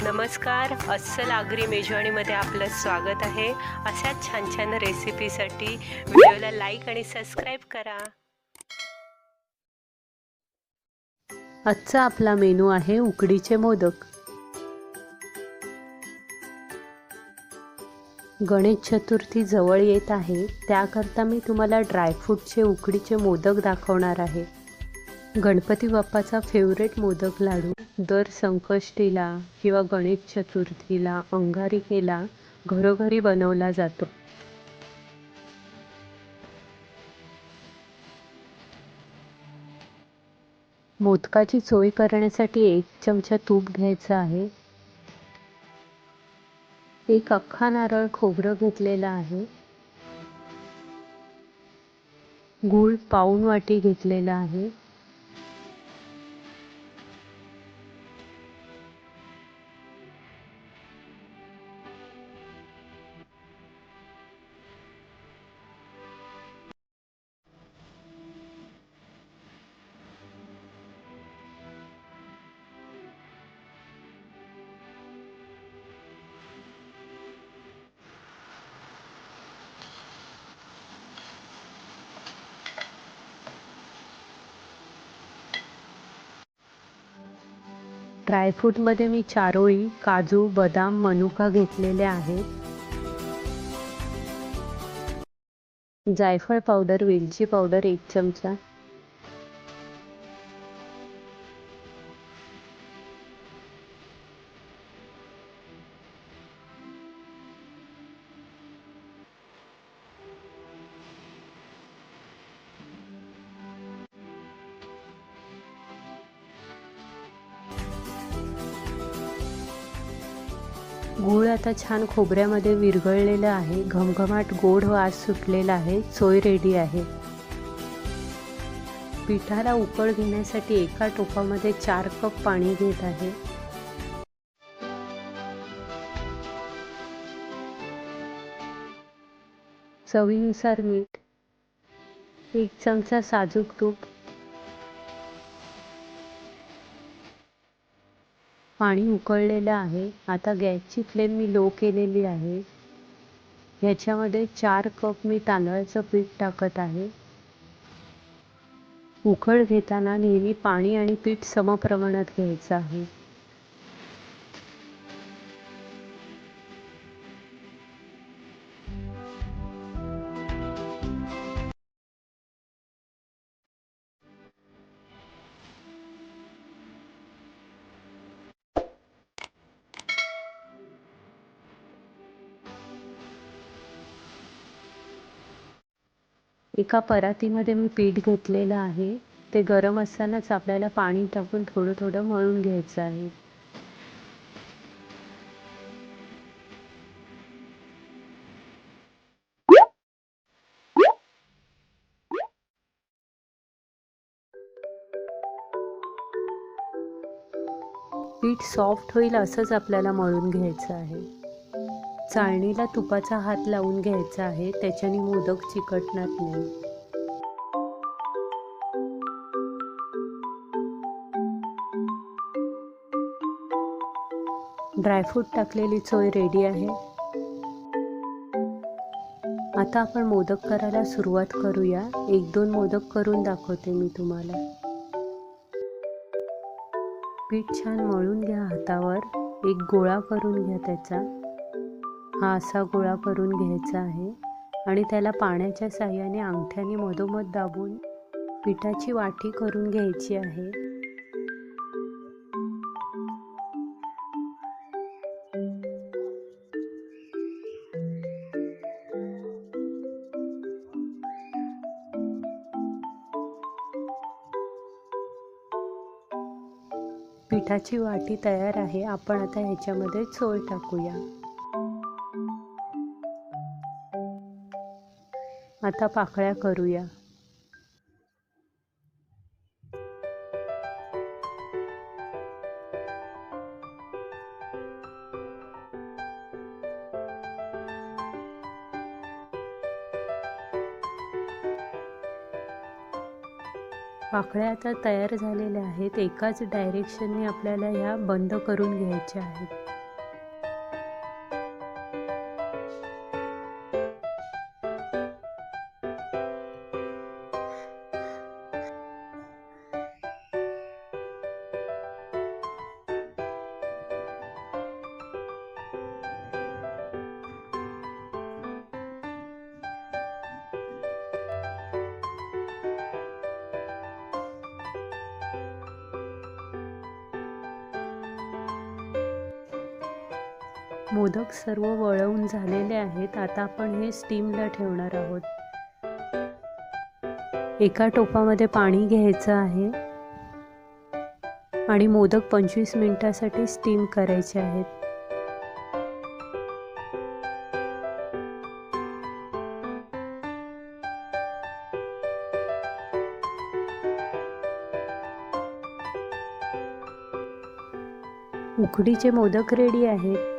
नमस्कार, अस्सल आगरी मेजवानीमध्ये आपलं स्वागत आहे. अशाच छान छान रेसिपीसाठी व्हिडिओला लाईक आणि सबस्क्राईब करा. आजचा आपला मेनू आहे उकडीचे मोदक. गणेश चतुर्थी जवळ येत आहे, त्याकरता मी तुम्हाला ड्रायफ्रूटचे उकडीचे मोदक दाखवणार आहे. गणपती बाप्पाचा फेवरेट मोदक लाडू दर संकष्टीला किंवा गणेश चतुर्थीला, अंगारिकेला घरोघरी बनवला जातो. मोदकाची सोय करण्यासाठी 1 चमचा तूप घ्यायचा आहे. एक अख्खा नारळ खोबरं घेतलेला आहे. गूळ पाऊण वाटी घेतलेला आहे. ड्रायफ्रूटमध्ये मी चारोळी, काजू, बदाम, मनुका घेतलेले आहेत. जायफळ पावडर, वेलची पावडर 1 चमचा. गूळ आता छान खोबऱ्यामध्ये विरघळलेलं आहे. घमघमाट गोड वास सुटलेला आहे. सोय रेडी आहे. पिठाला उकळ घेण्यासाठी एका टोपामध्ये 4 कप पाणी घेत आहे. चवीनुसार मीठ, 1 चमचा साजूक तूप. पाणी उकळलेलं आहे. आता गॅसची फ्लेम मी लो केलेली आहे. ह्याच्यामध्ये 4 कप मी तांदळाचं पीठ टाकत आहे. उकळ घेताना नेहमी पाणी आणि पीठ समप्रमाणात घ्यायचं आहे. एका परातीमध्ये मी पीठ घेतलेलं आहे. ते गरम असतानाच आपल्याला पाणी टाकून थोडं थोडं मळून घ्यायचं आहे. पीठ सॉफ्ट होईल असंच आपल्याला मळून घ्यायचं आहे. चाळणीला तुपाचा हात लावून घ्यायचा आहे, त्याच्याने मोदक चिकटणार नाही. ड्रायफ्रूट टाकलेली चोय रेडी आहे. आता आपण मोदक करायला सुरुवात करूया. 1-2 मोदक करून दाखवते मी तुम्हाला. पीठ छान मळून घ्या हातावर. एक गोळा करून घ्या त्याचा. हा असा गोळा करून घ्यायचा आहे आणि त्याला पाण्याच्या साहाय्याने अंगठ्याने मधोमध दाबून पिठाची वाटी करून घ्यायची आहे. पिठाची वाटी तयार आहे. आपण आता ह्याच्यामध्ये चोळ टाकूया. आता पाकळ्या करूया. पाकळ्या आता तयार झालेल्या आहेत. एकाच डायरेक्शनने आपल्याला ह्या बंद करून घ्यायच्या आहेत. मोदक सर्व वळवून झालेले आहेत. आता आपण हे स्टीमला ठेवणार आहोत. एका टोपामध्ये पाणी घ्यायचं आहे आणि मोदक 25 मिनिटासाठी स्टीम करायचे आहेत. उकडीचे मोदक रेडी आहेत.